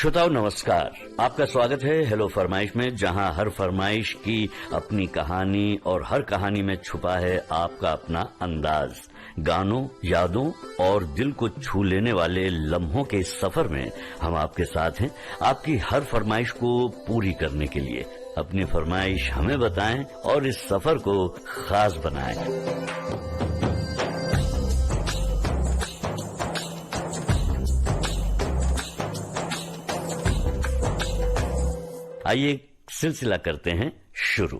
श्रोताओं नमस्कार, आपका स्वागत है हेलो फरमाइश में, जहां हर फरमाइश की अपनी कहानी और हर कहानी में छुपा है आपका अपना अंदाज। गानों, यादों और दिल को छू लेने वाले लम्हों के इस सफर में हम आपके साथ हैं, आपकी हर फरमाइश को पूरी करने के लिए। अपनी फरमाइश हमें बताएं और इस सफर को खास बनाएं। आइए सिलसिला करते हैं शुरू।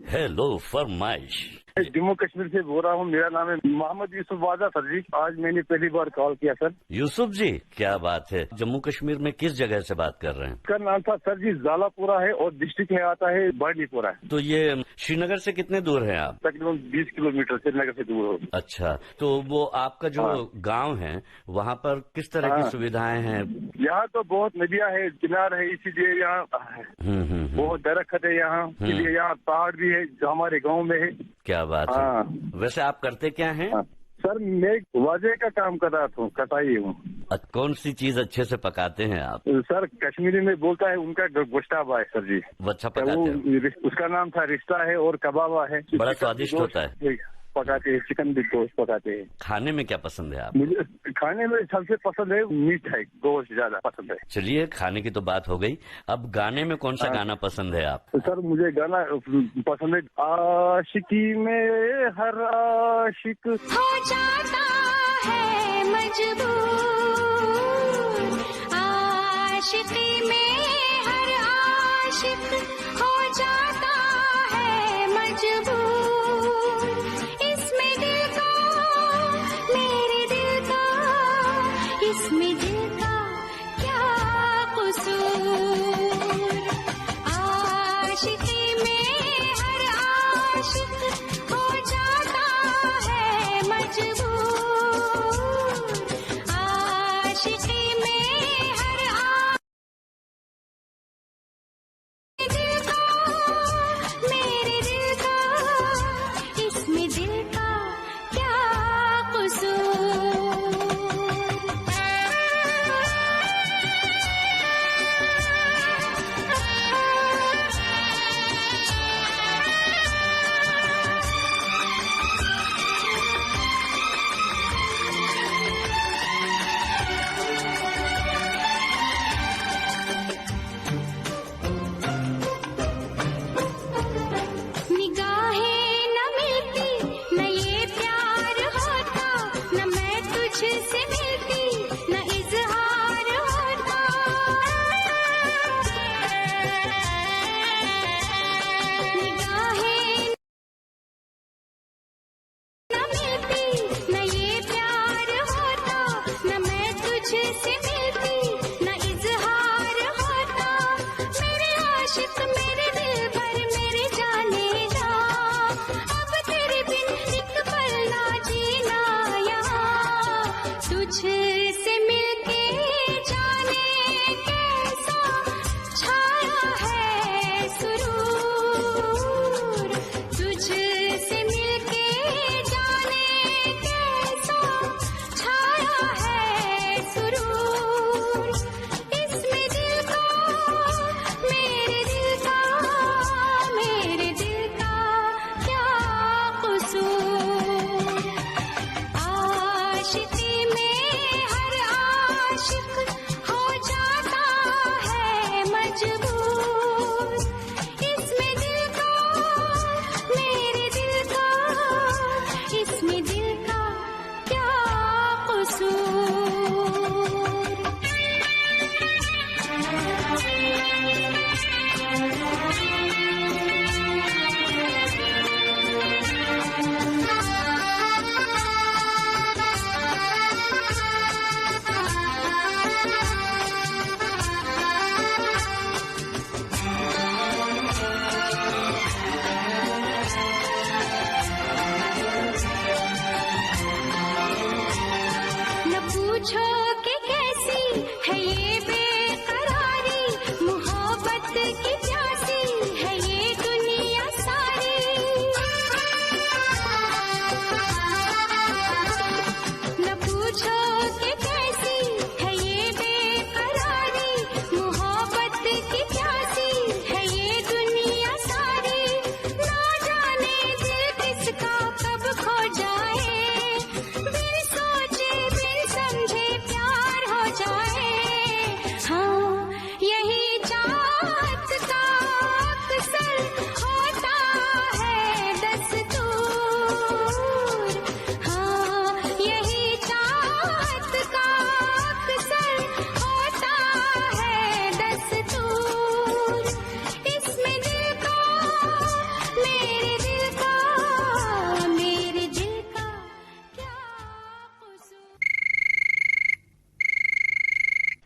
हेलो फरमाइश, जम्मू कश्मीर से बोल रहा हूँ। मेरा नाम है मोहम्मद यूसुफ वाजा सर जी। आज मैंने पहली बार कॉल किया सर। यूसुफ जी, क्या बात है। जम्मू कश्मीर में किस जगह से बात कर रहे हैं? इसका नाम था सर जी जालापुरा है और डिस्ट्रिक्ट में आता है बांडीपुरा है। तो ये श्रीनगर से कितने दूर है आप? तकरीबन 20 किलोमीटर श्रीनगर से दूर हो। अच्छा, तो वो आपका जो गांव है वहाँ पर किस तरह की सुविधाएं हैं? यहाँ तो बहुत नदियाँ है, किनार है, इसीलिए यहाँ बहुत दरख्त है। यहाँ इसलिए यहाँ पहाड़ भी है जो हमारे गाँव में है। क्या बात है। वैसे आप करते क्या हैं? सर मैं वाजे का काम कर रहा था, कटाई हूँ। कौन सी चीज अच्छे से पकाते हैं आप? सर कश्मीरी में बोलता है उनका गोश्ताबा है सर जी। अच्छा पकाते हैं। उसका नाम था रिश्ता है और कबाबा है। बड़ा स्वादिष्ट होता है। पकाते हैं, चिकन भी गोश्त पकाते हैं। खाने में क्या पसंद है आप? मुझे खाने में सबसे पसंद है मीट है, गोश्त ज्यादा पसंद है। चलिए, खाने की तो बात हो गई, अब गाने में कौन सा गाना पसंद है आप? सर मुझे गाना पसंद है आशिकी में हर आशिक हो जाता है मजबूर, आशिकी में हर आशिक हो जाता है मजबूर। इसमें दिल का, मेरे दिल का, इसमें दिल का क्या कसूर। आशिकी में हर आशिक हो जाता है मजबूर। आशिकी में हर दिल का, मेरे दिल का, इसमें दिल का क्या कसूर। निगाहें न मिलती, न ये प्यार होता, न मैं तुझसे मिलती, न इजहार होता। निगाहें न मिलती, न ये प्यार होता, न मैं तुझसे मिलती, न इजहार होता। मेरे आशिक, मेरे दिल भर, मेरे जाने जा, अब तेरे बिन एक पल ना जीना यहाँ। तुझसे मिलके जाने कैसा छाया है सुरूर। तुझसे मिलके जाने कैसा छाया है सुरूर।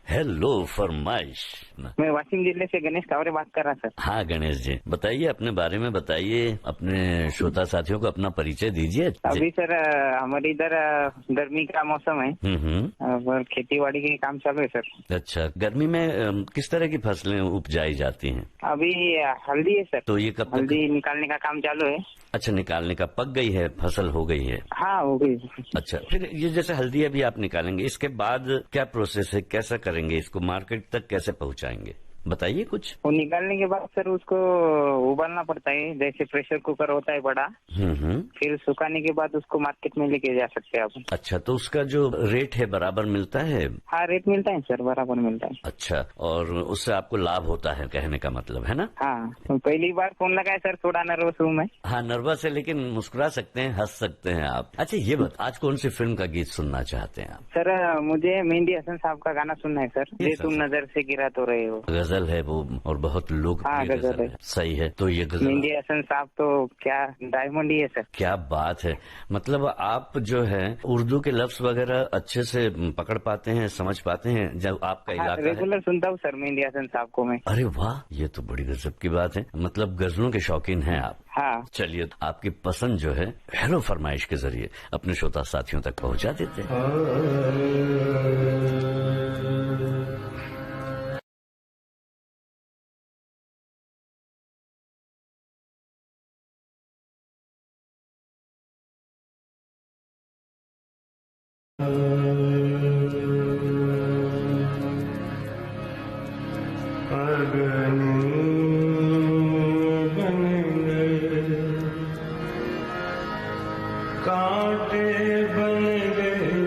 हेलो फरमाइश। मैं वाशिम जिले से गणेश कावरे बात कर रहा सर। हाँ गणेश जी, बताइए अपने बारे में, बताइए अपने श्रोता साथियों को अपना परिचय दीजिए। अभी सर हमारे इधर गर्मी का मौसम है और खेती बाड़ी के काम चालू है सर। अच्छा, गर्मी में किस तरह की फसलें उपजाई जाती हैं? अभी हल्दी है सर। तो ये कब तक? हल्दी निकालने का काम चालू है। अच्छा, निकालने का, पक गई है फसल, हो गई है? हाँ हो गई। अच्छा, फिर ये जैसे हल्दी अभी आप निकालेंगे, इसके बाद क्या प्रोसेस है, कैसा करेंगे, इसको मार्केट तक कैसे पहुंचाएंगे, बताइए कुछ। वो निकालने के बाद सर उसको उबालना पड़ता है, जैसे प्रेशर कुकर होता है बड़ा। फिर सुखाने के बाद उसको मार्केट में लेके जा सकते हैं आप। अच्छा, तो उसका जो रेट है बराबर मिलता है? हाँ रेट मिलता है सर, बराबर मिलता है। अच्छा, और उससे आपको लाभ होता है, कहने का मतलब है ना? हाँ, तो पहली बार फोन लगाया सर, थोड़ा नर्वस हूँ मैं। हाँ नर्वस है, लेकिन मुस्कुरा सकते हैं, हंस सकते हैं आप। अच्छा ये बता, आज कौन सी फिल्म का गीत सुनना चाहते हैं आप? सर मुझे मेहंदी हसन साहब का गाना सुनना है सर, ये ये तुम नजर से गिरा तो रहे हो। गजल है वो, और बहुत लोकप्रिय गजल है। सही है, तो ये गजल मेहंदी हसन साहब तो क्या डायमंड ही है सर। क्या बात है, मतलब आप जो है उर्दू के लफ्ज वगैरह अच्छे से पकड़ पाते हैं, समझ पाते हैं जब आपका इलाका है? रेगुलर सुनता हूँ सर मेहंदी हसन साहब को मैं। अरे वाह, ये तो बड़ी गजब की बात है, मतलब गजलों के शौकीन हैं आप। हाँ चलिए, आपकी पसंद जो है हेलो फरमाइश के जरिए अपने श्रोता साथियों तक पहुंचा देते हैं। कांटे बन गए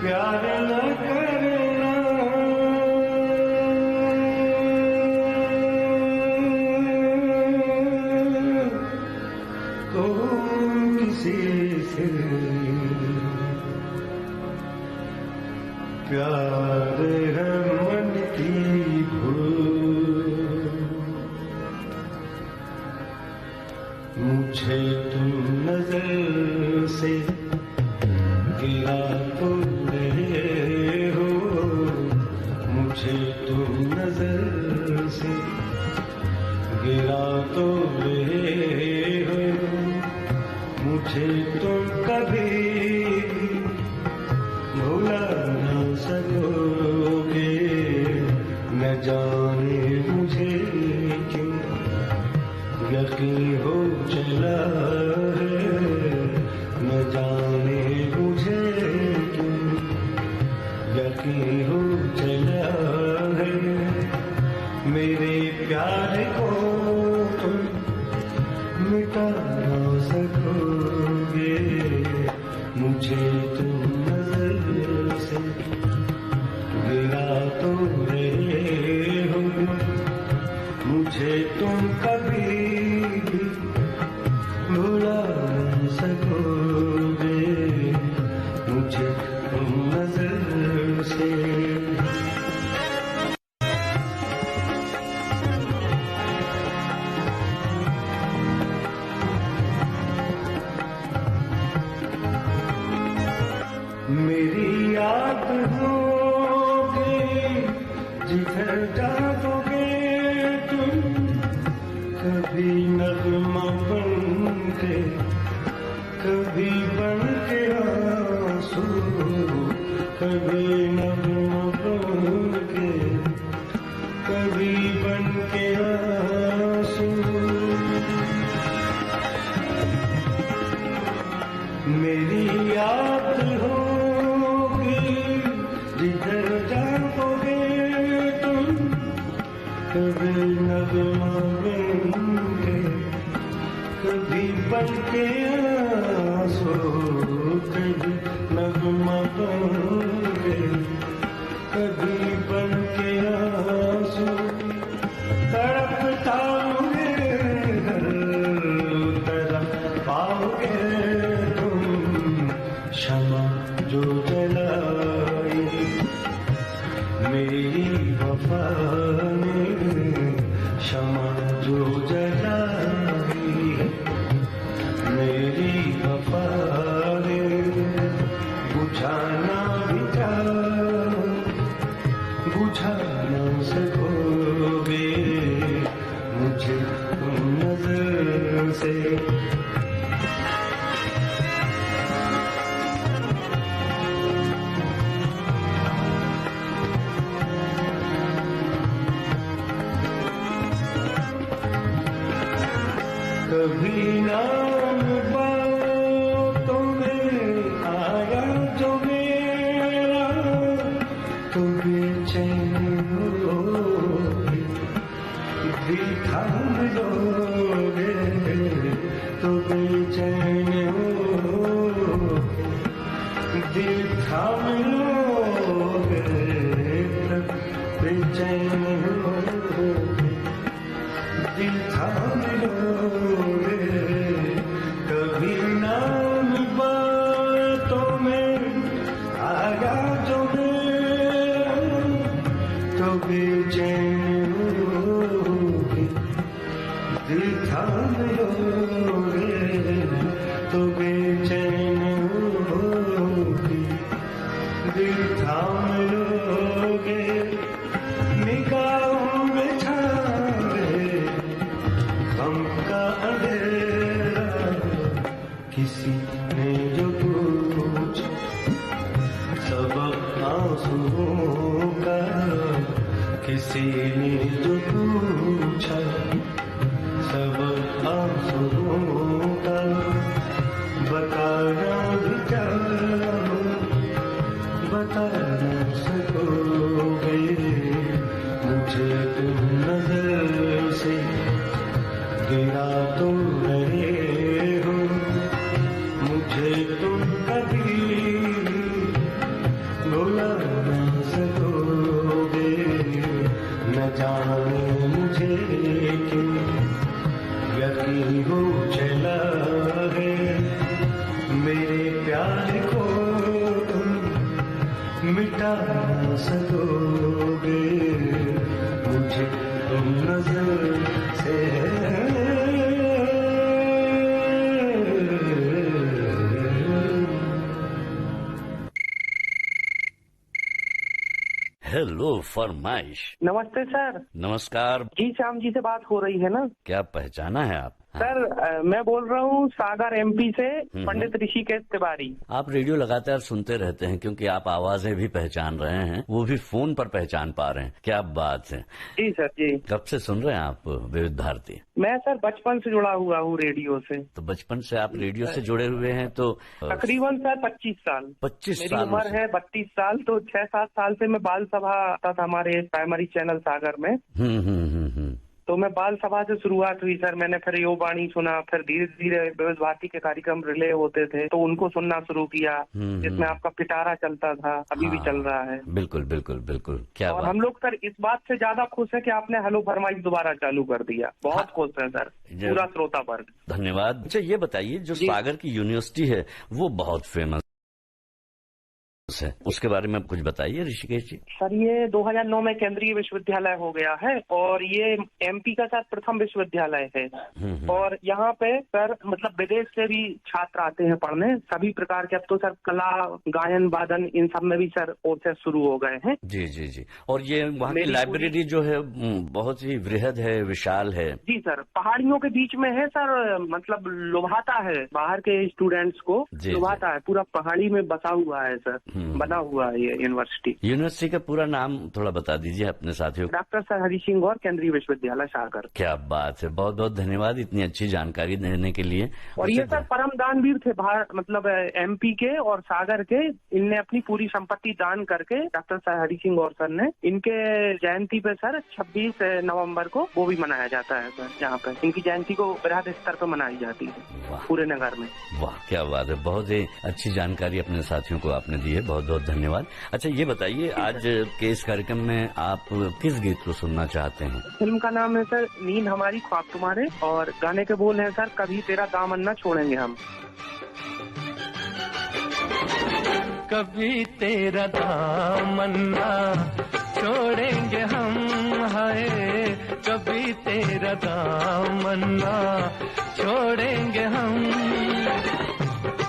प्यार न करना, तो किसी से प्यार है मन की भूल। मुझे तुम नजर से गिरा तो रहे हो, मुझे तुम नजर से गिरा तो रहे हो, मुझे तुम कभी भुला न सकोगे। न जाने मुझे क्यों यकीन हो चला है, न जाने मुझे क्यों यकीन हो चला है। मेरे प्यार को तुम मिटा ना सकोगे, मुझे तुम नजर से गिरा तो रहे हो, मुझे तुम कभी भी भुला न सकोगे, मुझे तुम नजर से। मेरी याद होगी जिधर जाओगे तुम, कभी नगमा बन के, कभी बन के आंसू, कभी नगमा बन के, कभी बन के आंसू। मेरी याद होगी जिधर जाओगे तुम, कभी नगमा बन के, कभी बन के आंसू, कभी नगमा बन के, कभी बन के आंसू। तड़पता तरफ पाओगे क्षमा जो जलाई, मेरी वफा ने क्षमा जो जलाई, मेरी वफा ने कभी नाम बातों में आया जो मेरा तो बेचैन होगे, दिल थाम लोगे तो बेचैन होगे, दिल थाम लोगे तब बेचैन होगे, दिल थाम लोगे। कभी नाम बातों में आया जो मेरा तो बेचैन होगे, दिल थाम लोगे तो बेचैन होगे, दिल थाम लोगे। निगाहों में छाए गम का अंधेरा, किसी ने जो पूछा सबक आंसुओं का, किसी ने जो पूछा सबक आंसुओं का, बताना भी चाहो बता न सकोगे, मुझे तुम नजर से गिरा तुम रहे हो, मुझे तुम कभी भुला न सकोगे। न जाने मुझे क्यों यकीन हो चला है, मेरे प्यार को तुम मिटा न सकोगे, मुझे तुम नजर से हेलो फरमाइश। नमस्ते सर। नमस्कार। जी श्याम जी से बात हो रही है ना? क्या पहचाना है आप? सर मैं बोल रहा हूँ सागर एमपी से, पंडित ऋषिकेश तिवारी। आप रेडियो लगातार सुनते रहते हैं क्योंकि आप आवाजें भी पहचान रहे हैं, वो भी फोन पर पहचान पा रहे हैं। क्या बात है। जी सर जी। कब से सुन रहे हैं आप विविध भारती? मैं सर बचपन से जुड़ा हुआ हूँ रेडियो से। तो बचपन से आप रेडियो से जुड़े हुए हैं तो तकरीबन सर 25 साल। 25 मेरी साल उम्र है 32 साल, तो 6-7 साल से मैं बाल सभा आता था हमारे प्राइमरी चैनल सागर में। तो मैं बाल सभा से शुरुआत हुई सर। मैंने फिर यो वाणी सुना, फिर धीरे धीरे विविध भारती के कार्यक्रम रिले होते थे तो उनको सुनना शुरू किया, जिसमें आपका पिटारा चलता था, अभी भी चल रहा है। बिल्कुल बिल्कुल बिल्कुल। क्या और बात। हम लोग सर इस बात से ज्यादा खुश है कि आपने हेलो फरमाइश दोबारा चालू कर दिया। बहुत खुश है सर पूरा श्रोता वर्ग। धन्यवाद। अच्छा ये बताइए, जो सागर की यूनिवर्सिटी है वो बहुत फेमस है, उसके बारे में कुछ बताइए ऋषिकेश जी। सर ये 2009 में केंद्रीय विश्वविद्यालय हो गया है और ये एमपी का सर प्रथम विश्वविद्यालय है। और यहाँ पे सर मतलब विदेश से भी छात्र आते हैं पढ़ने, सभी प्रकार के। अब तो सर कला, गायन, वादन, इन सब में भी सर कोर्सेस शुरू हो गए हैं। जी जी जी। और ये वहाँ की लाइब्रेरी जो है बहुत ही वृहद है, विशाल है। जी सर, पहाड़ियों के बीच में है सर, मतलब लुभाता है बाहर के स्टूडेंट्स को, लुभाता है। पूरा पहाड़ी में बसा हुआ है सर, बना हुआ है ये यूनिवर्सिटी। यूनिवर्सिटी का पूरा नाम थोड़ा बता दीजिए अपने साथियों। डॉक्टर सर हरि सिंह गौर केंद्रीय विश्वविद्यालय सागर। क्या बात है, बहुत बहुत धन्यवाद इतनी अच्छी जानकारी देने के लिए। और ये सर परम दानवीर थे मतलब एमपी के और सागर के। इनने अपनी पूरी संपत्ति दान करके, डॉक्टर सर हरि सिंह गौर सर ने, इनके जयंती पे सर 26 नवम्बर को वो भी मनाया जाता है सर। यहाँ पे इनकी जयंती को बृहद स्तर पर मनाई जाती है पूरे नगर में। वाह क्या बात है, बहुत ही अच्छी जानकारी अपने साथियों को आपने दी है, बहुत बहुत धन्यवाद। अच्छा ये बताइए, आज के इस कार्यक्रम में आप किस गीत को सुनना चाहते हैं? फिल्म का नाम है सर नींद हमारी ख्वाब तुम्हारे, और गाने के बोल हैं सर कभी तेरा दामन न छोड़ेंगे हम। कभी तेरा दामन न छोड़ेंगे हम, हाय कभी तेरा दामन न छोड़ेंगे हम।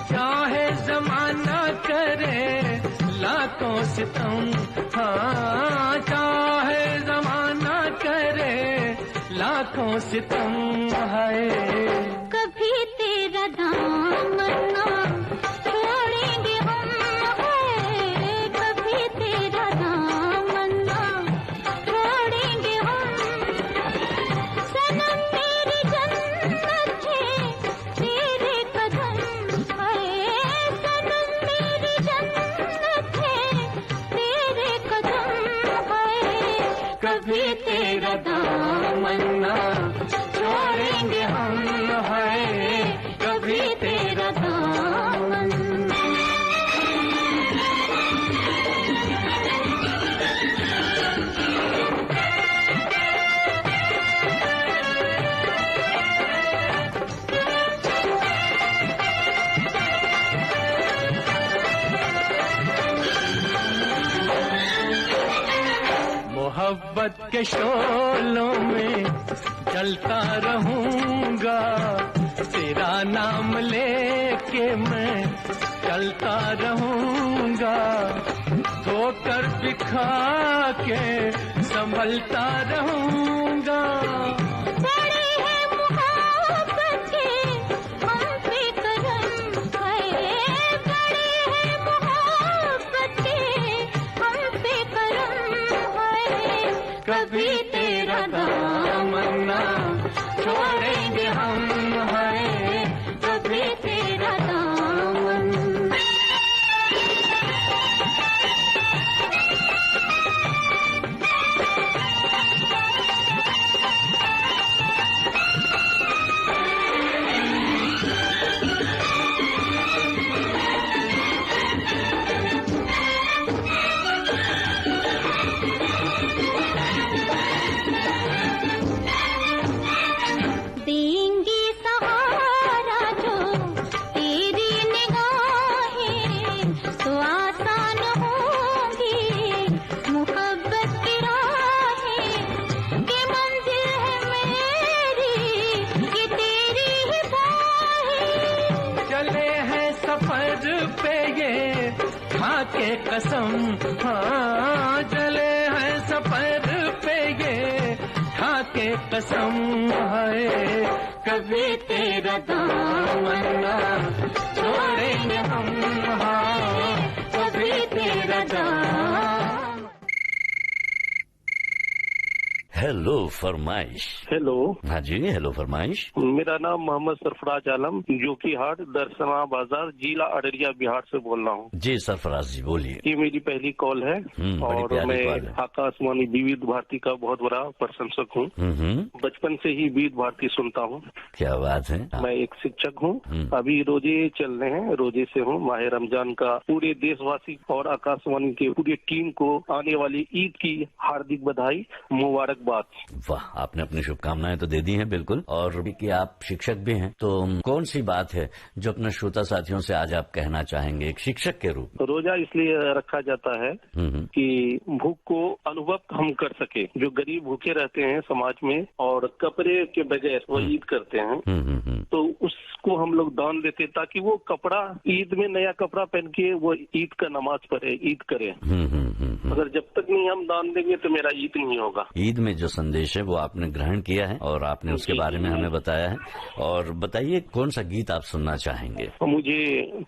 चाहे जमाना करे लाखों सितम, हाँ चाहे जमाना करे लाखों सितम, है कभी तेरा दामन ना छोड़ेंगे हम, है कभी तेरा दामन ना छोड़ेंगे हम। सनम मेरी जन्नत है के शोलों में जलता रहूंगा, तेरा नाम लेके मैं चलता रहूंगा, धोकर दिखा के संभलता रहूंगा। बड़े हैं मोहब्बत के हम पे करम है, बड़े हैं मोहब्बत के हम पे करम है, कभी तेरा दामन ना छोड़ेंगे हम, है कभी तेरा दामन। देंगी सहारा जो तेरी निगाहें, तो आसान होंगी मोहब्बत की राहें, कि मंजिल है मेरी ये तेरी ही बाहें। चले हैं सफर पे ये खा के कसम, हाँ चले हैं सफर पे ये खा के कसम, है कभी तेरा दामन ना छोड़ेंगे हम, हाँ कभी तेरा दामन। हेलो फरमाइश। हेलो, हाँ जी, हेलो फरमाइश। मेरा नाम मोहम्मद सरफराज आलम, जोकी हाट दरसना बाजार, जिला अररिया, बिहार से बोल रहा हूँ। जी सरफराज जी बोलिए। ये मेरी पहली कॉल है बड़ी और प्यारी मैं कॉल है। आकाशवाणी विविध भारती का बहुत बड़ा प्रशंसक हूँ। बचपन से ही विविध भारती सुनता हूँ। क्या बात है। मैं एक शिक्षक हूँ। अभी रोजे चल रहे हैं, रोजे से हूँ। माह रमजान का पूरे देशवासी और आकाशवाणी के पूरी टीम को आने वाली ईद की हार्दिक बधाई, मुबारकबाद। वाह, आपने अपनी शुभकामनाएं तो दे दी हैं बिल्कुल। और कि आप शिक्षक भी हैं, तो कौन सी बात है जो अपने श्रोता साथियों से आज आप कहना चाहेंगे एक शिक्षक के रूप में? रोजा इसलिए रखा जाता है कि भूख को अनुभव हम कर सके। जो गरीब भूखे रहते हैं समाज में और कपड़े के बगैर वो ईद करते हैं, तो उसको हम लोग दान देते ताकि वो कपड़ा ईद में नया कपड़ा पहन के वो ईद का नमाज पढ़े, ईद करे। अगर जब तक नहीं हम दान देंगे तो मेरा ईद नहीं होगा। ईद में जो संदेश है वो आपने ग्रहण किया है और आपने उसके बारे में हमें बताया है। और बताइए कौन सा गीत आप सुनना चाहेंगे? मुझे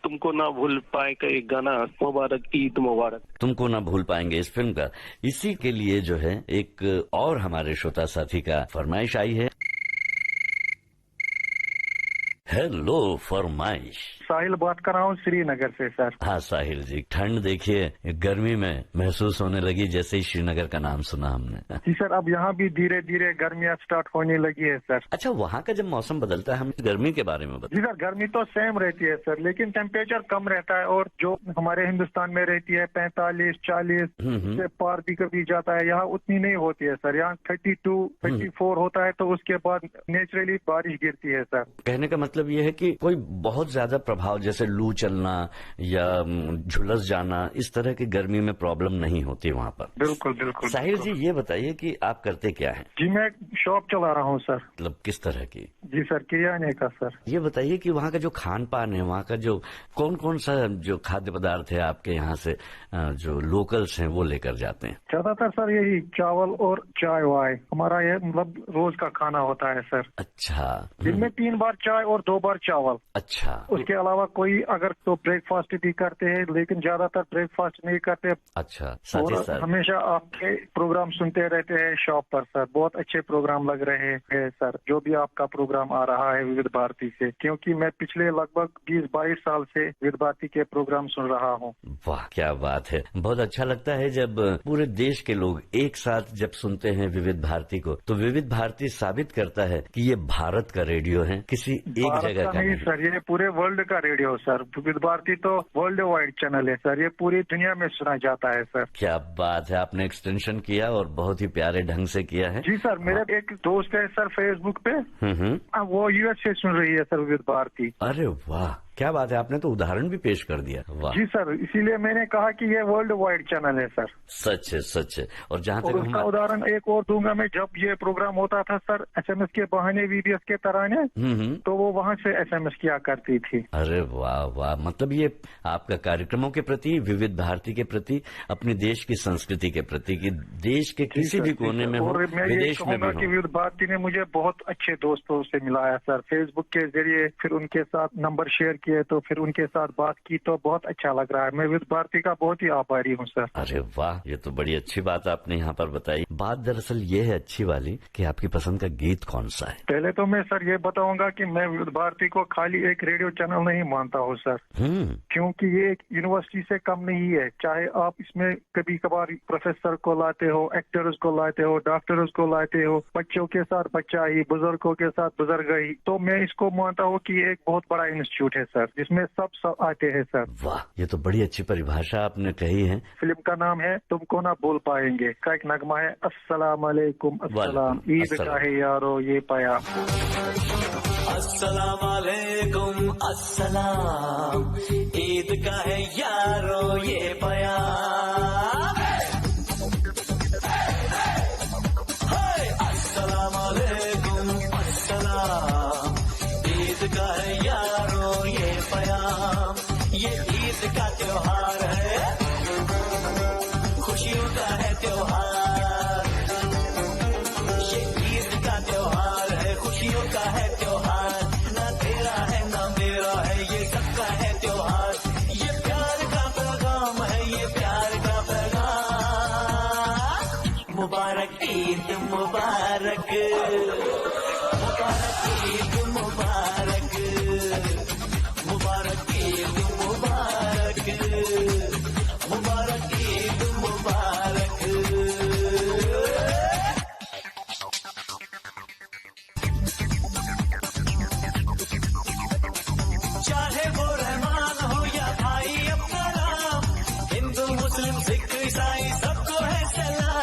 तुमको ना भूल पाए का एक गाना, मुबारक ईद मुबारक। तुमको ना भूल पाएंगे इस फिल्म का, इसी के लिए जो है एक और हमारे श्रोता साथी का फरमाइश आई है। हेलो फरमाइश। साहिल बात कर रहा हूँ श्रीनगर से सर। हाँ साहिल जी, ठंड देखिए गर्मी में महसूस होने लगी जैसे ही श्रीनगर का नाम सुना हमने। जी सर, अब यहाँ भी धीरे धीरे गर्मियाँ स्टार्ट होने लगी है सर। अच्छा, वहाँ का जब मौसम बदलता है हम गर्मी के बारे में बताइए। जी सर, गर्मी तो सेम रहती है सर, लेकिन टेम्परेचर कम रहता है और जो हमारे हिंदुस्तान में रहती है 45-40 से पार भी कभी जाता है, यहाँ उतनी नहीं होती है सर। यहाँ 32-34 होता है, तो उसके बाद नेचुरली बारिश गिरती है सर। कहने का मतलब ये है कि कोई बहुत ज्यादा प्रभाव जैसे लू चलना या झुलस जाना, इस तरह की गर्मी में प्रॉब्लम नहीं होती वहाँ पर। बिल्कुल बिल्कुल। साहिल जी ये बताइए कि आप करते क्या हैं? जी मैं शॉप चला रहा हूँ सर। मतलब किस तरह की? जी सर, किराने का सर। ये बताइए कि वहाँ का जो खान पान है, वहाँ का जो कौन कौन सा जो खाद्य पदार्थ है आपके यहाँ से जो लोकल्स हैं वो लेकर जाते हैं? ज्यादातर सर यही चावल और चाय वाय हमारा ये मतलब रोज का खाना होता है सर। अच्छा। दिन में 3 बार चाय और 2 बार चावल। अच्छा। उसके अलावा कोई अगर तो ब्रेकफास्ट भी करते हैं, लेकिन ज्यादातर ब्रेकफास्ट नहीं करते। अच्छा। साथ ही साथ हमेशा आपके प्रोग्राम सुनते रहते हैं शॉप पर सर। बहुत अच्छे प्रोग्राम लग रहे हैं सर, जो भी आपका प्रोग्राम आ रहा है विविध भारती से, क्योंकि मैं पिछले लगभग 20-22 साल से विविध भारती के प्रोग्राम सुन रहा हूँ। वाह क्या बात है। बहुत अच्छा लगता है जब पूरे देश के लोग एक साथ जब सुनते हैं विविध भारती को, तो विविध भारती साबित करता है कि ये भारत का रेडियो है, किसी एक जगह का नहीं सर। ये पूरे वर्ल्ड का रेडियो सर। विविध भारती तो वर्ल्ड वाइड चैनल है सर, ये पूरी दुनिया में सुना जाता है सर। क्या बात है, आपने एक्सटेंशन किया और बहुत ही प्यारे ढंग से किया है। जी सर, मेरा एक दोस्त है सर फेसबुक पे, वो यूएस से सुन रही है सर विविध भारती। अरे वाह, क्या बात है, आपने तो उदाहरण भी पेश कर दिया। वाह जी सर, इसीलिए मैंने कहा कि ये वर्ल्ड वाइड चैनल है सर। सच है, सच है। और जहाँ और तक उसका उदाहरण एक और दूंगा मैं, जब ये प्रोग्राम होता था सर SMS के बहाने VBS के तराने, तो वो वहाँ से SMS किया करती थी। अरे वाह वाह, मतलब ये आपका कार्यक्रमों के प्रति, विविध भारती के प्रति, अपने देश की संस्कृति के प्रति, कि देश के किसी भी कोने में हो, और मैं ये विदेश में कहूँगा भी कि हो। विविध भारती ने मुझे बहुत अच्छे दोस्तों से मिलाया सर, फेसबुक के जरिए, फिर उनके साथ नंबर शेयर किए तो फिर उनके साथ बात की तो बहुत अच्छा लग रहा है। मैं विविध भारती का बहुत ही आभारी हूँ सर। अरे वाह, ये तो बड़ी अच्छी बात आपने यहाँ पर बताई। बात दरअसल ये है अच्छी वाली कि आपकी पसंद का गीत कौन सा है। पहले तो मैं सर ये बताऊंगा कि मैं विविध भारती को खाली एक रेडियो चैनल नहीं मानता हूँ सर, क्योंकि ये एक यूनिवर्सिटी से कम नहीं है। चाहे आप इसमें कभी कभार प्रोफेसर को लाते हो, एक्टर्स को लाते हो, डॉक्टर्स को लाते हो, बच्चों के साथ बच्चा ही, बुजुर्गों के साथ बुजुर्ग ही, तो मैं इसको मानता हूँ कि एक बहुत बड़ा इंस्टीट्यूट है सर, जिसमें सब आते हैं सर। वाह, ये तो बड़ी अच्छी परिभाषा आपने कही है। फिल्म का नाम है तुमको ना भूल पाएंगे, का एक नगमा है, अस्सलाम वालेकुम अस्सलाम, ईद चाहे यारो ये पाया। अस्सलाम वालेकुम अस्सलाम, ईद का है यारो ये पाया। अस्सलाम वालेकुम अस्सलाम, ईद का है यारो ये पाया। ये ईद का त्योहार है, खुशियों का है त्योहार। ये ईद का त्योहार है, खुशियों का है त्योहार। ना तेरा है ना मेरा है, ये सबका है त्योहार। ये प्यार का पैगाम है, ये प्यार का पैगाम। मुबारक ईद मुबारक, मुबारक ईद मुबारक, मुबारक ईद मुबारक, मुबारक ईद मुबारक। चाहे वो रहमान हो या भाई अपना नाम, हिंदू मुस्लिम सिख ईसाई सबको है सलाम।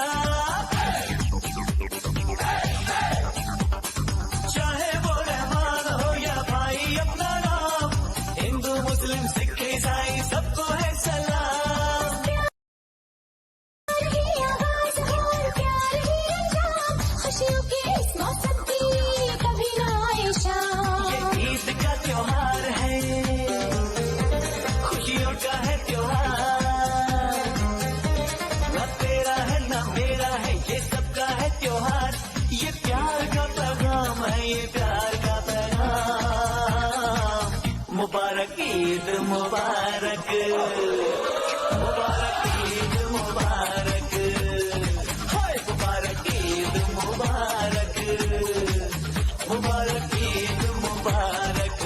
चाहे वो रहमान हो या भाई अपना नाम, हिंदू मुस्लिम सिख ईसाई सबको है सलाम। प्यार ही आगाज़ और प्यार ही अंजाम, खुशियों के इस मौसम की कभी ना आए शाम। ये ईद का त्योहार है, खुशियों का है त्योहार। ना तेरा है ना मेरा है, ये सबका है त्योहार। ये प्यार का पैगाम है, ये प्यार का पैगाम। मुबारक ईद मुबारक, मुबारक ईद मुबारक, हाय मुबारक ईद मुबारक, मुबारक ईद मुबारक।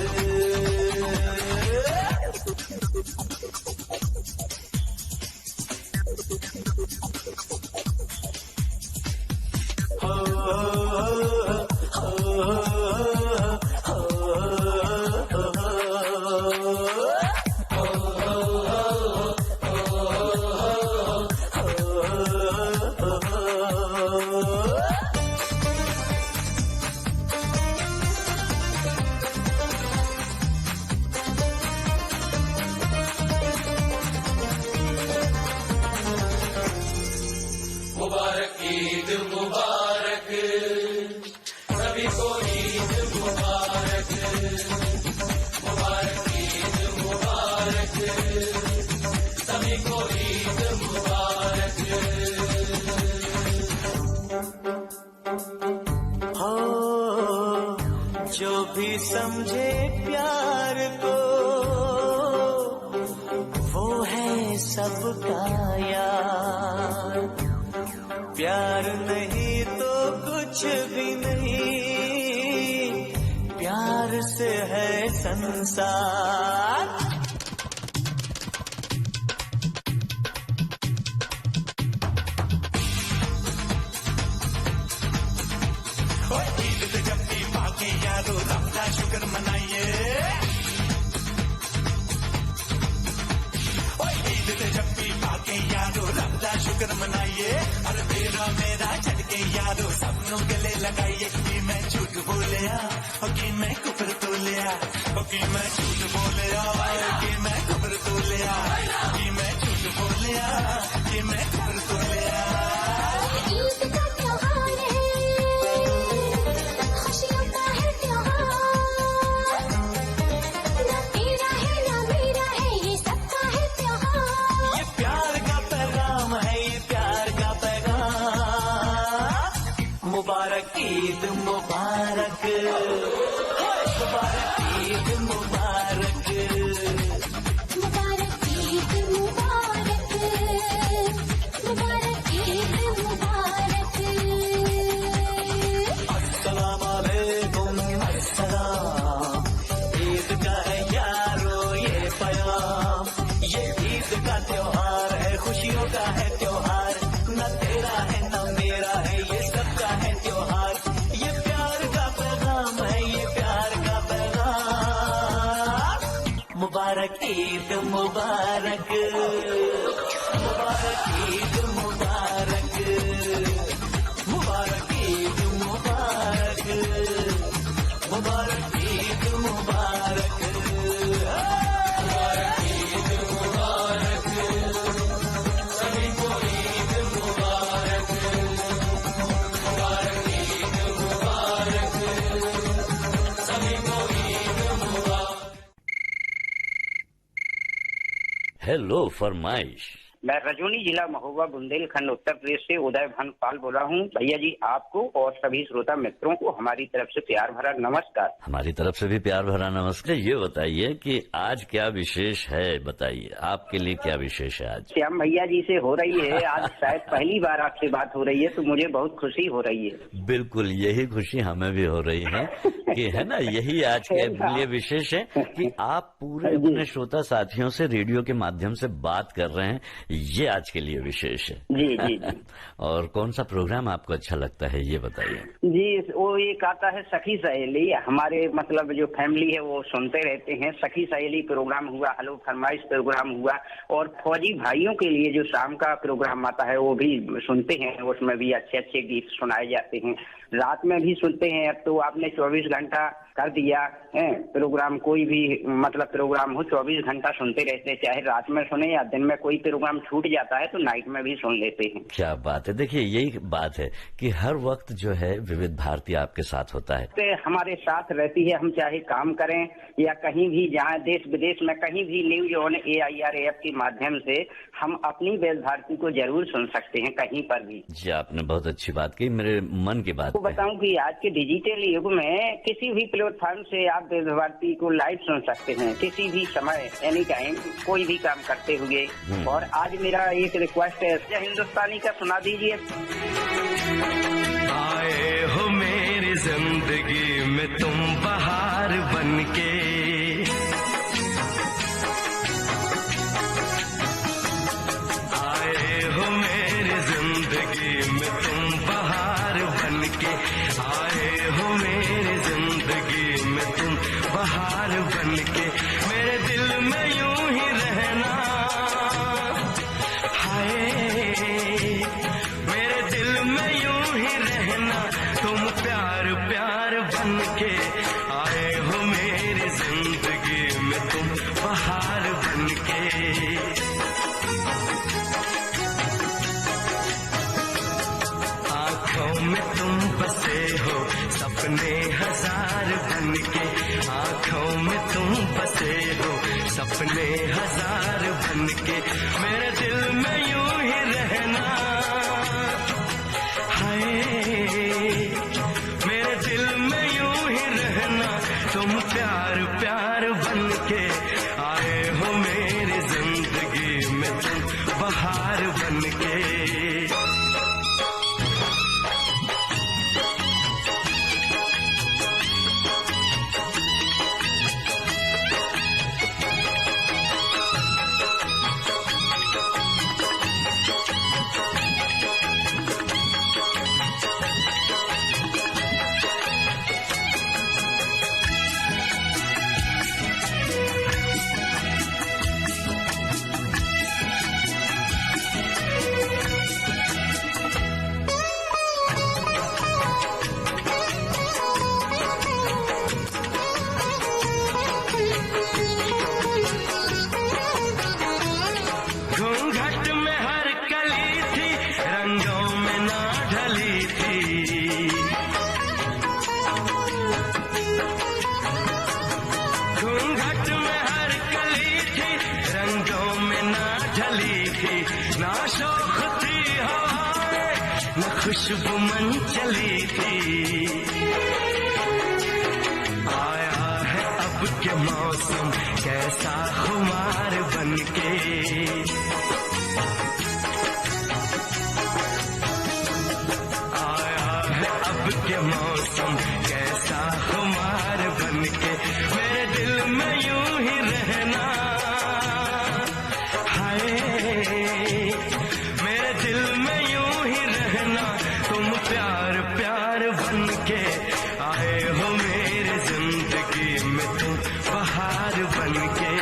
मुबारक ईद मुबारक, सभी को ईद मुबारक। मुबारक ईद मुबारक, सभी को ईद मुबारक। हो जो भी समझे प्यार को, वो है सबका यार। प्यार नहीं तो कुछ भी नहीं, प्यार से है संसार। ईद पे जब भी पाके यारो रब का शुक्र मनाइए। ईद पे जब भी पाके यारो रब का शुक्र मनाइए। और तेरा मेरा चढ़ के यारो सबनों गले लगाइए। कि मैं झूठ झूठ बोलिया कि मैं कुफर तोलिया कि मैं झूठ बोलिया कि मैं कुफर तोलिया कि मैं झूठ बोलिया कि मैं कुफर तोलिया ईद का त्योहार है, खुशियों का है त्योहार, ना तेरा है ना मेरा है, ये सबका है त्योहार। ये प्यार का पैगाम है, ये प्यार का पैगाम। मुबारक ईद मुबारक, मुबारक ईद मुबारक, मुबारक ईद मुबारक, मुबारक ईद मुबारक। अस्सलाम वालेकुम अस्सलाम। ईद का है यारो ये पैगाम, ये ईद का त्योहार है, खुशियों का है त्योहार, न तेरा है न मेरा है, ये सबका है त्योहार। ये प्यार का पैगाम है, ये प्यार का पैगाम। मुबारक ईद मुबारक, मुबारक ईद मुबारक, मुबारक ईद मुबारक, मुबारक ईद मुबारक, मुबारक ईद मुबारक, सभी को ईद मुबारक, मुबारक ईद मुबारक, सभी को ईद मुबारक। हेलो फरमाइश। मैं रजौनी जिला महोबा बुंदेलखंड उत्तर प्रदेश से उदय भान पाल बोल रहा हूँ। भैया जी आपको और सभी श्रोता मित्रों को हमारी तरफ से प्यार भरा नमस्कार। हमारी तरफ से भी प्यार भरा नमस्कार। ये बताइए कि आज क्या विशेष है, बताइए आपके लिए क्या विशेष है आज? श्याम भैया जी से हो रही है, आज शायद पहली बार आपसे बात हो रही है, तो मुझे बहुत खुशी हो रही है। बिल्कुल यही खुशी हमें भी हो रही है कि है ना, यही आज के लिए विशेष है कि आप पूरे अपने श्रोता साथियों से रेडियो के माध्यम से बात कर रहे हैं, ये आज के लिए विशेष है। जी जी जी। और कौन सा प्रोग्राम आपको अच्छा लगता है ये बताइए? जी वो एक आता है सखी सहेली, हमारे मतलब जो फैमिली है वो सुनते रहते हैं। सखी सहेली प्रोग्राम हुआ, हेलो फरमाइश प्रोग्राम हुआ, और फौजी भाइयों के लिए जो शाम का प्रोग्राम आता है वो भी सुनते हैं, उसमें भी अच्छे अच्छे गीत सुनाए जाते हैं। रात में भी सुनते हैं। अब तो आपने 24 घंटा कर दिया है प्रोग्राम, कोई भी मतलब प्रोग्राम हो 24 घंटा सुनते रहते हैं, चाहे रात में सुने या दिन में कोई प्रोग्राम छूट जाता है तो नाइट में भी सुन लेते हैं। क्या बात है। देखिए यही बात है कि हर वक्त जो है विविध भारती आपके साथ होता है, तो हमारे साथ रहती है। हम चाहे काम करें या कहीं भी जाएं, देश विदेश में कहीं भी न्यूज ऑन AIR ऐप के माध्यम से हम अपनी विविध भारती को जरूर सुन सकते हैं कहीं पर भी। जी आपने बहुत अच्छी बात की, मेरे मन की बात तो बताऊं कि आज के डिजिटल युग में किसी भी प्लेटफॉर्म से आप विविध भारती को लाइव सुन सकते हैं, किसी भी समय, एनी टाइम, कोई भी काम करते हुए। और आज मेरा एक रिक्वेस्ट है, हिंदुस्तानी का सुना दीजिए। आए हो मेरी जिंदगी में तुम बहार बनके, आए हो मेरी जिंदगी में तुम बहार बनके, आए हो मेरी जिंदगी में तुम बहार बनके, मेरे दिल में यूं ही रहना, हाय मेरे दिल में यूं ही रहना, तुम प्यार प्यार बनके, आए हो मेरी जिंदगी में तुम बहार बनके। आंखों में तुम बसे हो सपने हजार बनके, आंखों में तुम बसे हो सपने हजार बनके, मेरे दिल में यूं ही रहना, हाय मेरे दिल में यूं ही रहना, तुम प्यार प्यार बनके, आए हो मेरी जिंदगी में तुम बहार बनके। खुशबू मन चली थी। आया है अब के मौसम कैसा खुमार बनके, आया है अब के मौसम कैसा खुमार बनके, मेरे दिल में यूं ही रहना, हाय मेरे दिल में यूं ही रहना, तुम प्यार प्यार बनके आए हो मेरे जिंदगी में, तुम बहार बनके।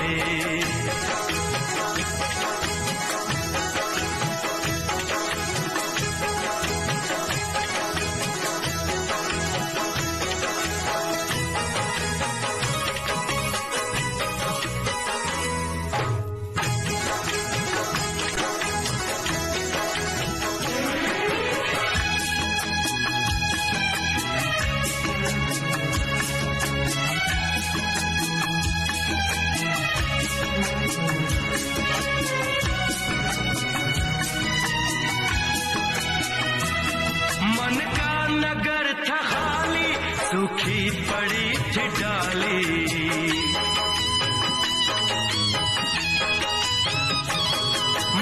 मन का नगर था खाली, सूखी पड़ी थी डाली,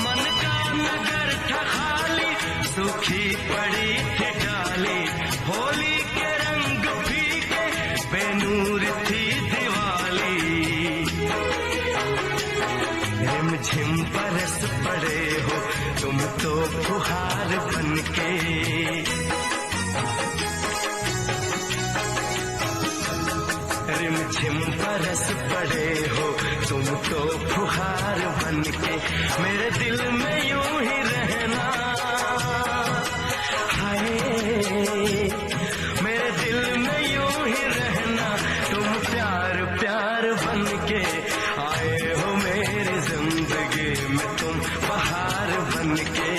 मन का नगर था खाली, सूखी पड़ी थी डाली, होली के रंग फीके बेनूर थी दिवाली, रिमझिम बरस पड़े हो तुम तो फुहार बनके, रिमझिम बरस पड़े हो तुम तो फुहार बनके, मेरे दिल में यूं ही रहना, हाय मेरे दिल में यूं ही रहना, तुम प्यार प्यार बनके आए हो मेरी जिंदगी में, तुम बहार बनके।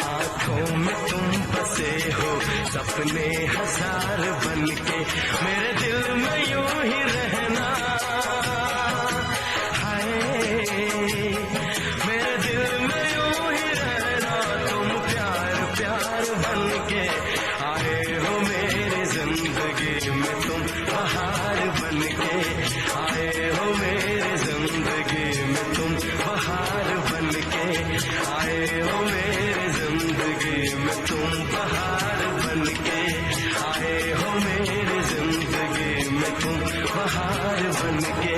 आंखों में तुम बसे हो सपने हजार बनके, मेरे दिल में यूं ही रहना, हाय मेरे दिल में यूं ही रहना, तुम प्यार प्यार बनके आए हो मेरी जिंदगी में, तुम बहार बनके आए हो मेरी जिंदगी में, तुम बहार बनके आए हो मेरी जिंदगी में, तुम बहार बनके आए हो मेरी जिंदगी में, तुम बहार बनके।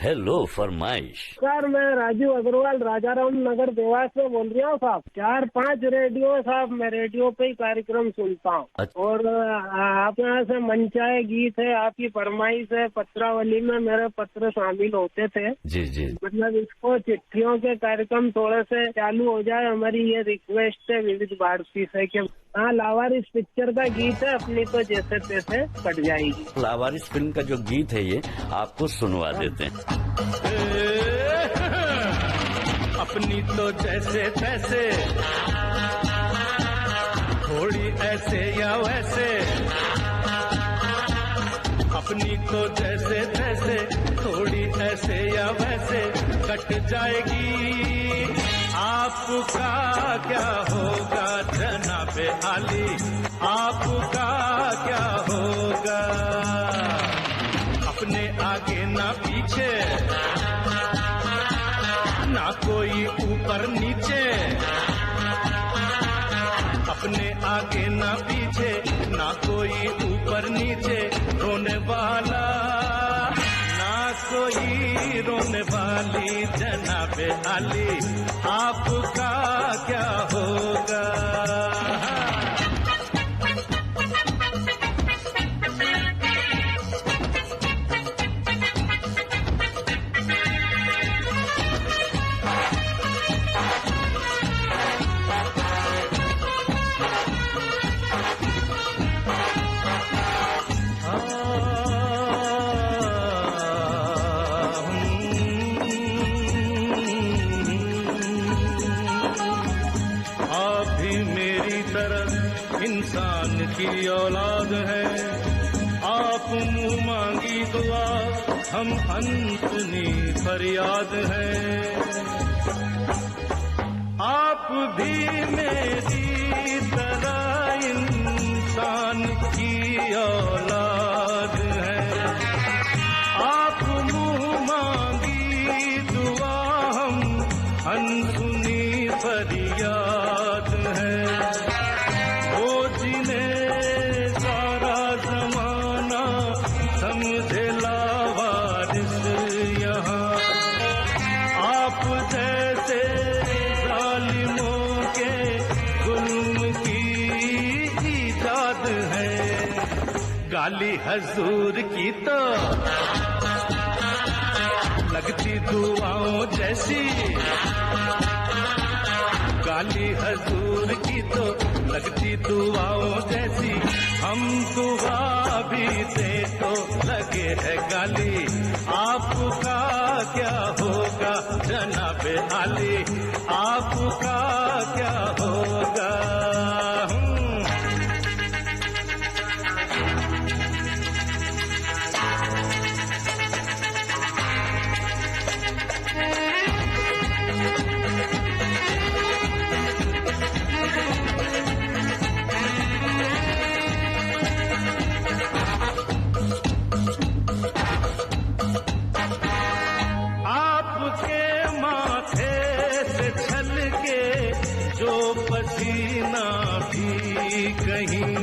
हेलो फरमाइश। सर मैं राजू अग्रवाल राजाराम नगर देवास से बोल रहा हूँ साहब। 4-5 रेडियो साहब, मैं रेडियो पे ही कार्यक्रम सुनता हूँ और आप यहाँ से मनचाहे गीत है, आपकी फरमाइश है, पत्रावली में मेरे पत्र शामिल होते थे। जी जी, मतलब इसको चिट्ठियों के कार्यक्रम थोड़े से चालू हो जाए, हमारी ये रिक्वेस्ट है विविध भारती से कि हाँ लावारिस पिक्चर का गीत है, अपनी तो जैसे तैसे कट जाएगी। लावारिस फिल्म का जो गीत है ये आपको सुनवा देते हैं। अपनी तो जैसे तैसे, थोड़ी ऐसे या वैसे, अपनी तो जैसे तैसे, थोड़ी ऐसे या वैसे कट जाएगी। आपका क्या होगा जनाबे आली, आपका क्या होगा? अपने आगे ना पीछे, ना कोई ऊपर नीचे, अपने आगे ना पीछे, ना कोई ऊपर नीचे, रोने वाला ना कोई रोने वाली जनाबे आली, आपका क्या होगा? इंसान की औलाद है, आप मुंह मांगी दुआ हम अंतनी फरियाद हैं। आप भी मेरी तरह इंसान की औलाद है। आप मुँह मांगी दुआ, हम अनसुनी फरियाद है। वो जिन्हें सारा जमाना समझे लावारिस यहाँ, आप जैसे जालिमों के जुल्म की इजाद है। गाली हजूर की तो लगती दुआओं जैसी, गाली हजूर की तो लगती दुआओं जैसी। हम दुआ भी दे तो लगे है गाली, आपका क्या होगा जनाबे आली, आपका क्या होगा। पसीना भी कहीं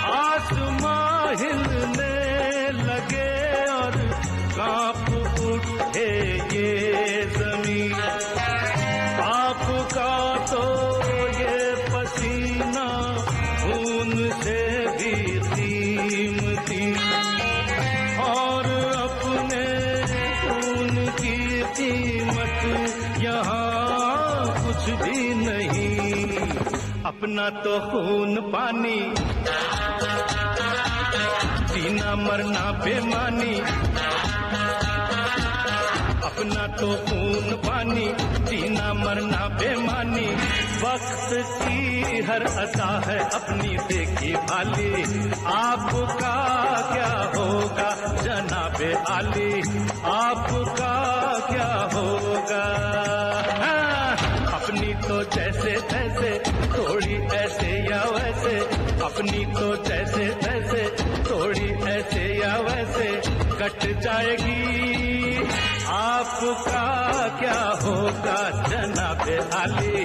आसमां हिलने लगे और कांप उठे ये जमीन। आपका तो ये पसीना खून से भी कीमती, और अपने खून की कीमत यहाँ कुछ भी नहीं। अपना तो खून पानी, जीना मरना बेमानी। अपना तो खून पानी, जीना मरना बेमानी। वक्त की हर अता है अपनी देखी भाली, आपका क्या होगा जनाबे आली, आपका क्या होगा। अपनी तो जैसे तैसे, थोड़ी ऐसे या वैसे, अपनी तो जैसे तैसे, थोड़ी ऐसे या वैसे कट जाएगी। आपका क्या होगा जनाबे आली,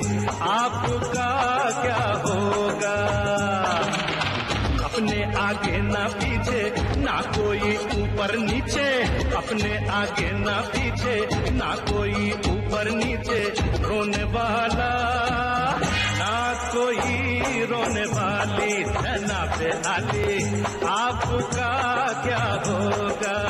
आपका क्या होगा। अपने आगे ना पीछे, ना कोई ऊपर नीचे, अपने आगे ना पीछे, ना कोई ऊपर नीचे। रोने वाला ना कोई रोने वाली, जनाबे आली आपका क्या होगा।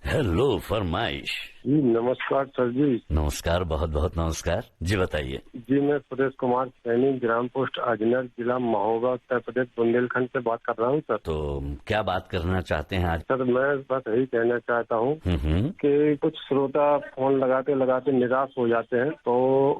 हेलो फरमाइश। जी नमस्कार सर जी। नमस्कार, बहुत बहुत नमस्कार जी, बताइए। जी मैं सुरेश कुमार सैनी, ग्राम पोस्ट अजनर, जिला महोबा, उत्तर प्रदेश, बुंदेलखंड से बात कर रहा हूँ सर। तो क्या बात करना चाहते हैं आज? सर मैं बस यही कहना चाहता हूँ कि कुछ श्रोता फोन लगाते लगाते निराश हो जाते हैं, तो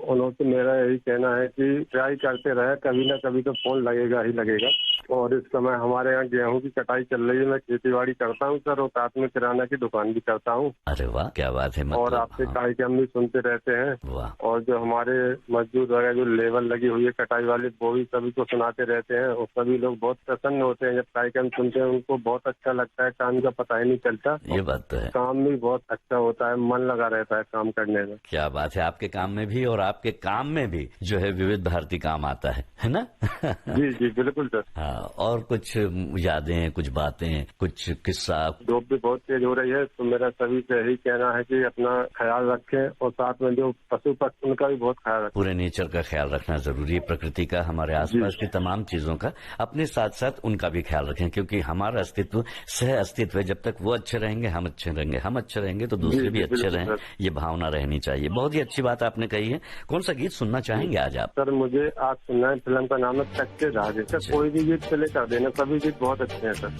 उन्होंने मेरा यही कहना है कि ट्राई करते रहे, कभी न कभी तो फोन लगेगा ही लगेगा। और इस समय हमारे यहाँ गेहूं की कटाई चल रही है, मैं खेती बाड़ी करता हूँ सर, और साथ में किराना की दुकान भी करता हूँ। अरे वाह, क्या बात है। मतलब, और आपके कार्यक्रम भी सुनते रहते हैं। और जो हमारे मजदूर वगैरह जो लेबर लगी हुई है कटाई वाले, वो भी सभी को सुनाते रहते हैं, और सभी लोग बहुत प्रसन्न होते हैं जब कार्यक्रम सुनते हैं। उनको बहुत अच्छा लगता है, काम का पता ही नहीं चलता। ये बात तो है, काम भी बहुत अच्छा होता है, मन लगा रहता है काम करने में। क्या बात है, आपके काम में भी और आपके काम में भी जो है विविध भारती काम आता है ना। जी जी बिल्कुल सर। हाँ, और कुछ यादें, कुछ बातें, कुछ किस्सा। धूप भी बहुत तेज हो रही है, तो मेरा सभी से यही कहना है कि अपना ख्याल रखें, और साथ में जो पशु पक्षी उनका भी बहुत ख्याल रखें। पूरे नेचर का ख्याल रखना जरूरी है, प्रकृति का, हमारे आसपास की तमाम चीजों का। अपने साथ साथ उनका भी ख्याल रखें, क्योंकि हमारा अस्तित्व सह अस्तित्व है। जब तक वो अच्छे रहेंगे हम अच्छे रहेंगे, हम अच्छे रहेंगे तो दूसरे भी अच्छे रहें, ये भावना रहनी चाहिए। बहुत ही अच्छी बात आपने कही है। कौन सा गीत सुनना चाहेंगे आज आप? सर मुझे आज सुनना है, फिल्म का नाम है कच्चे धागे। सर कोई भी गीत प्ले कर देना, सभी गीत बहुत अच्छे हैं सर।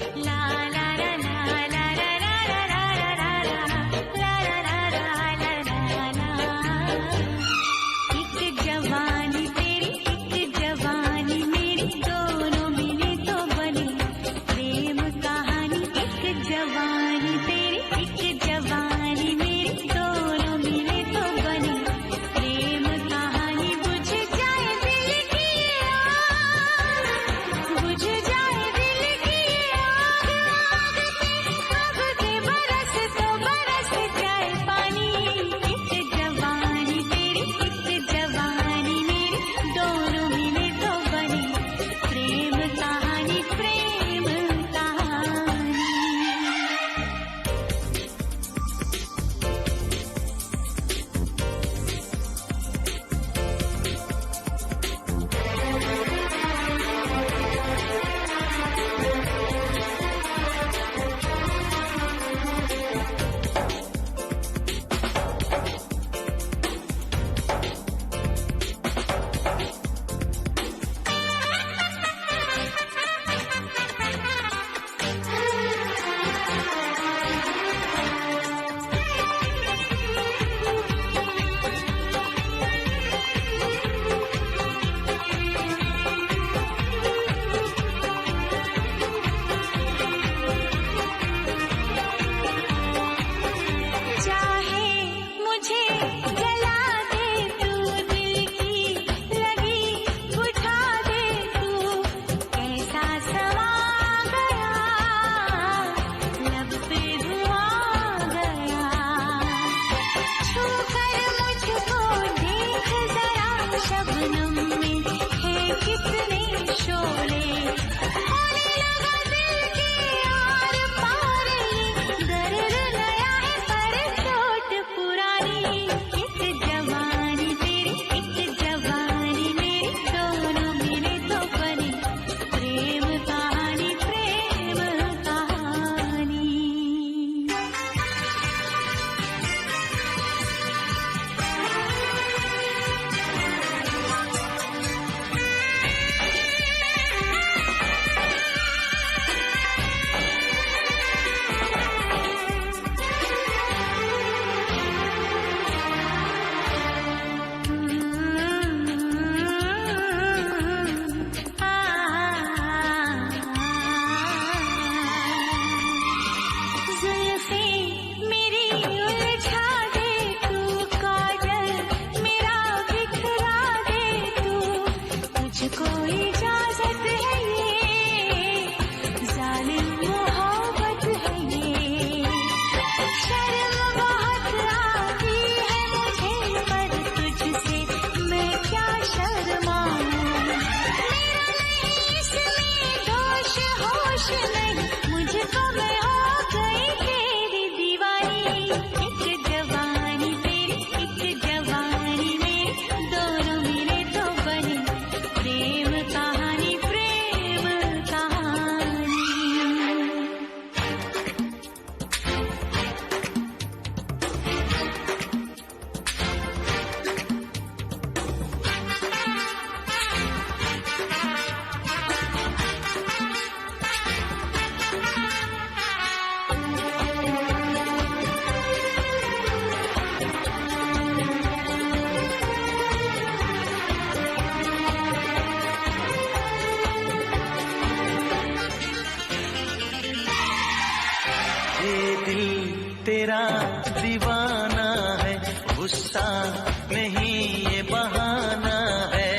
नहीं ये बहाना है,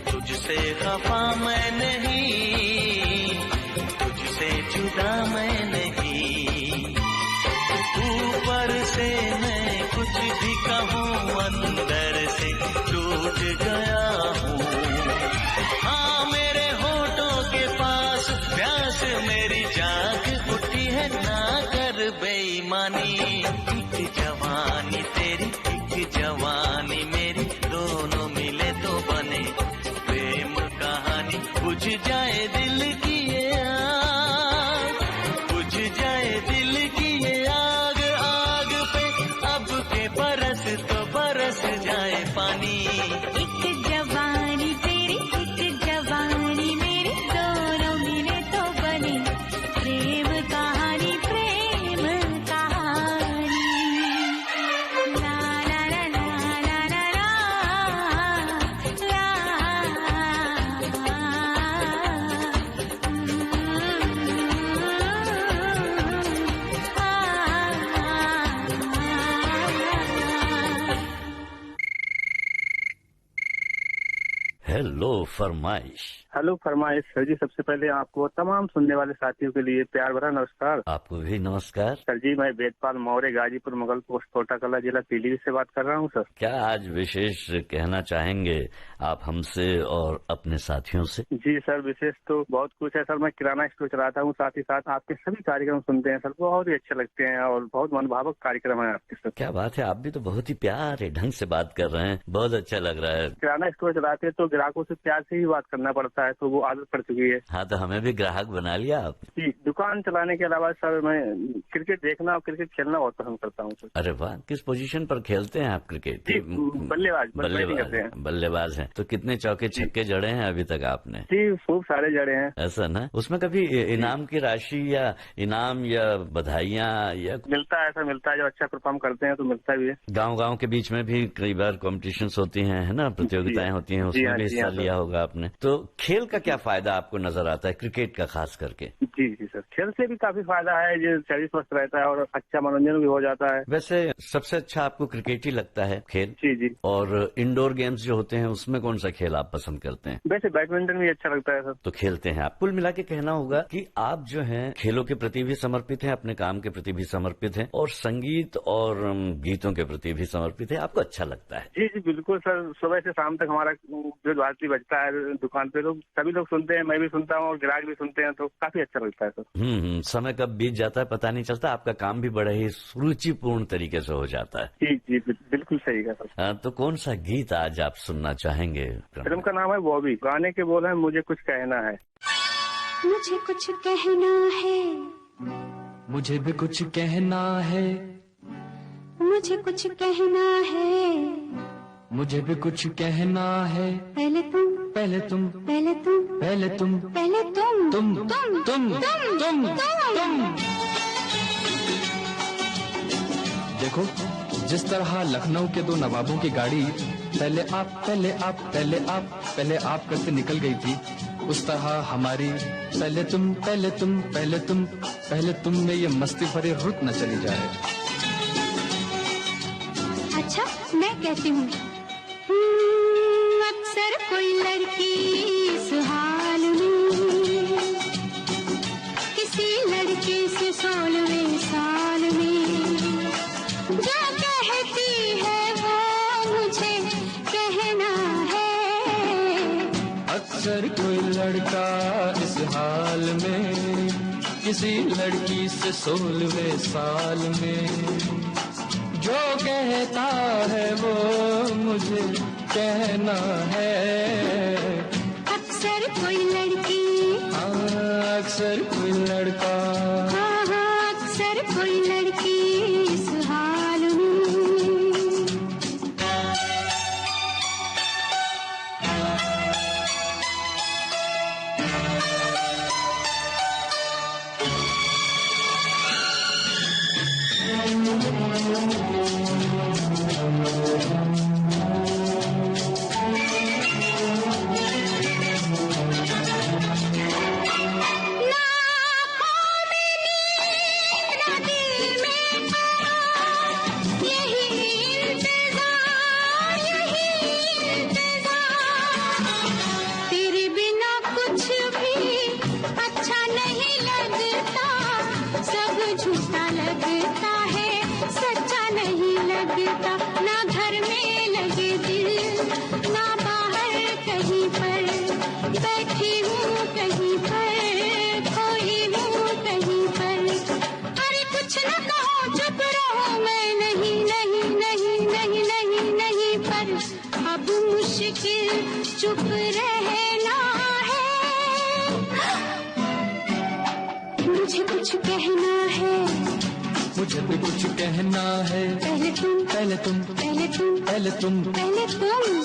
तुझसे खफा मैं नहीं, तुझसे जुदा मैं नहीं। ऊपर से मैं कुछ भी कहूँ, अंदर से टूट गया हूँ। हाँ मेरे होठों के पास प्यास मेरी जाग उठी है, ना कर बेईमानी। एक जवानी तेरी एक जवानी मेरी, दोनों मिले तो बने प्रेम कहानी। बुझ जाए दिल की ये आग, बुझ जाए दिल की ये आग, आग पे अब के बरस तो बरस जाए पानी। एक जवानी तेरी एक जवानी मेरी, दोनों मिले तो बने प्रेम कहानी, प्रेम कहानी। ला ला ला ला ला ला हेलो फरमाइश। हेलो फरमाइश सर जी, सबसे पहले आपको तमाम सुनने वाले साथियों के लिए प्यार भरा नमस्कार। आपको भी नमस्कार। सर जी, मैं वेदपाल मौर्य, गाजीपुर मुगल पोस्ट, कोटा कला जिला पीलीभीत से बात कर रहा हूँ सर। क्या आज विशेष कहना चाहेंगे आप हमसे और अपने साथियों से? जी सर, विशेष तो बहुत कुछ है सर। मैं किराना स्टोर चलाता हूँ, साथ ही साथ आपके सभी कार्यक्रम सुनते हैं सर, बहुत ही अच्छे लगते हैं और बहुत मनभावक कार्यक्रम है आपके सर। क्या बात है, आप भी तो बहुत ही प्यारे ढंग से बात कर रहे हैं, बहुत अच्छा लग रहा है। किराना स्टोर चलाते हैं तो ग्राहकों से प्यार से ही बात करना पड़ता है, तो वो आदत पड़ चुकी है। हाँ, तो हमें भी ग्राहक बना लिया आप। जी, दुकान चलाने के अलावा सर मैं क्रिकेट देखना और क्रिकेट खेलना बहुत पसंद करता हूँ सर। अरे वाह, किस पोजीशन पर खेलते हैं आप क्रिकेट? बल्लेबाज करते हैं। बल्लेबाज हैं। तो कितने चौके छक्के जड़े हैं अभी तक आपने? जी, खूब सारे जड़े हैं। ऐसा ना? उसमें कभी इनाम की राशि या इनाम या बधाइयाँ या मिलता है? ऐसा मिलता है, जो अच्छा परफॉर्म करते हैं तो मिलता भी है। गांव के बीच में भी कई बार कॉम्पिटिशन्स होती हैं, है ना, प्रतियोगिताएं होती हैं, उसमें भी हिस्सा लिया होगा आपने। तो खेल का क्या फायदा आपको नजर आता है, क्रिकेट का खास करके? जी सर, खेल से भी काफी फायदा है, जो शरीर स्वस्थ रहता है और अच्छा मनोरंजन भी हो जाता है। वैसे सबसे अच्छा आपको क्रिकेट ही लगता है खेल? जी। और इंडोर गेम्स जो होते हैं उसमें कौन सा खेल आप पसंद करते हैं? वैसे बैडमिंटन भी अच्छा लगता है सर। तो खेलते हैं आप। कुल मिला के कहना होगा कि आप जो हैं खेलों के प्रति भी समर्पित हैं, अपने काम के प्रति भी समर्पित हैं और संगीत और गीतों के प्रति भी समर्पित है। आपको अच्छा लगता है? जी बिल्कुल सर, सुबह से शाम तक हमारा जो भारती बजता है दुकान पे, लोग सभी लोग सुनते हैं, मैं भी सुनता हूँ और ग्राहक भी सुनते हैं, तो काफी अच्छा लगता है सर। समय कब बीत जाता है पता नहीं चलता, आपका काम भी बड़े ही सुरुचिपूर्ण तरीके से हो जाता है। जी बिल्कुल सही है सर। तो कौन सा गीत आज आप सुनना चाहेंगे? फिल्म का नाम है बॉबी, गाने के बोल है मुझे कुछ कहना है। मुझे कुछ कहना है, मुझे भी कुछ कहना है, मुझे कुछ कहना है, मुझे भी कुछ कहना है। पहले तुम पहले तुम पहले तुम पहले तुम पहले तुम तुम तुम देखो, जिस तरह लखनऊ के दो नवाबों की गाड़ी पहले आप पहले आप पहले आप पहले आप करके निकल गई थी, उस तरह हमारी पहले तुम पहले तुम पहले तुम पहले तुम में ये मस्ती भरी रुत न चली जाए। अच्छा, मैं कहती हूँ, अक्सर कोई लड़की इस हाल में किसी लड़के से 16वें साल में जो कहती है वो मुझे कहना है। अक्सर कोई लड़का इस हाल में किसी लड़की से 16वें साल में जो कहता है वो मुझे कहना है। अक्सर कोई लड़की, अक्सर कोई लड़का, हाँ अक्सर कोई लड़की इस हाल में। ना बाहर कहीं पर, बैठी हूँ कहीं पर, खोई हूँ कहीं पर। अरे कुछ न कहो, चुप रहो, मैं नहीं नहीं नहीं नहीं नहीं नहीं पर अब मुश्किल चुप रहना है। मुझे कुछ कहना है, मुझे भी कुछ कहना है। पहले तुम, पहले तुम, पहले तुम, पहले तुम, पहले तुम।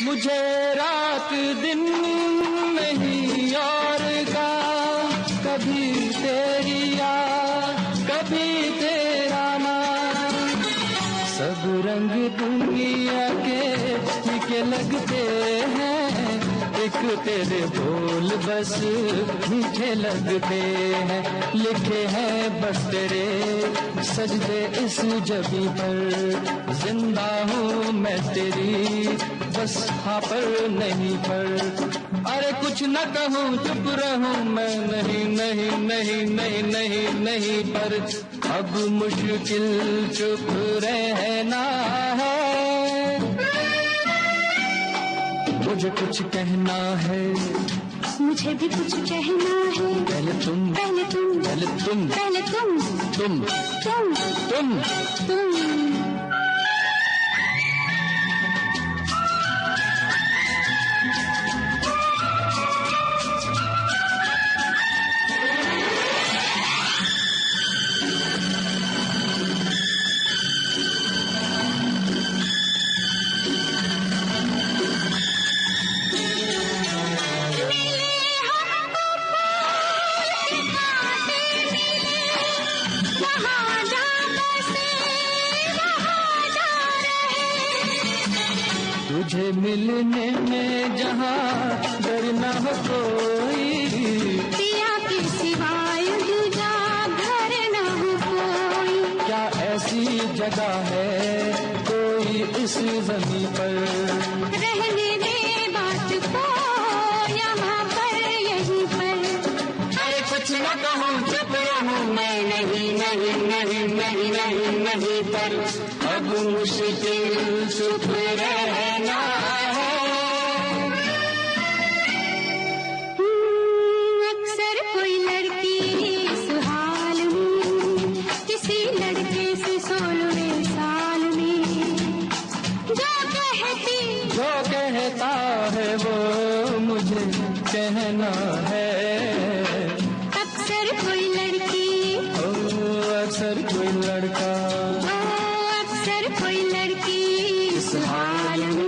मुझे रात दिन नहीं और का, कभी तेरी याद, कभी तेरा नाम। सब रंग दुनिया के फीके लगते हैं, एक तेरे बोल बस मीठे लगते हैं। लिखे हैं बस तेरे सजदे इस जबी पर, जिंदा हूँ मैं तेरी बस हाँ पर नहीं पर। अरे कुछ न कहूँ, चुप रहूँ मैं नहीं नहीं नहीं नहीं नहीं नहीं पर अब मुश्किल चुप रहना है। मुझे कुछ कहना है, मुझे भी कुछ कहना है। पहले तुम, पहले तुम, पहले तुम, पहले तुम, तुम, तुम, तुम, तुम। तुझे मिलने में जहाँ डर न हो कोई, पिया के सिवाय दूजा घर न हो कोई। क्या ऐसी जगह है कोई इस जमीन पर, रहने दे बात को यहाँ पर यहीं पर। अरे कुछ न कहूँ, चुप रहूँ मैं नहीं नहीं नहीं नहीं नहीं नहीं पर अब मुश्किल चुप रहना है। अक्सर कोई लड़की सुहाल में किसी लड़के से 16वें साल में जो कहता है वो मुझे कहना है। अक्सर कोई लड़की, अक्सर कोई लड़का, अक्सर कोई लड़की इस हाल में।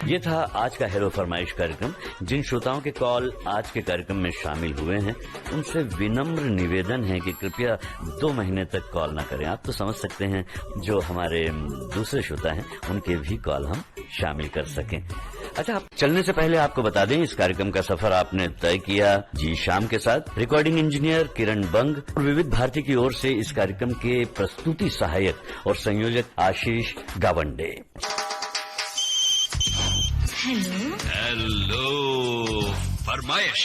ये था आज का हेलो फरमाइश कार्यक्रम। जिन श्रोताओं के कॉल आज के कार्यक्रम में शामिल हुए हैं उनसे विनम्र निवेदन है कि कृपया 2 महीने तक कॉल ना करें। आप तो समझ सकते हैं जो हमारे दूसरे श्रोता हैं उनके भी कॉल हम शामिल कर सकें। अच्छा, चलने से पहले आपको बता दें इस कार्यक्रम का सफर आपने तय किया जी शाम के साथ। रिकॉर्डिंग इंजीनियर किरण बंग और विविध भारती की ओर से इस कार्यक्रम के प्रस्तुति सहायक और संयोजक आशीष गावंडे। हेलो हेलो फरमाइश।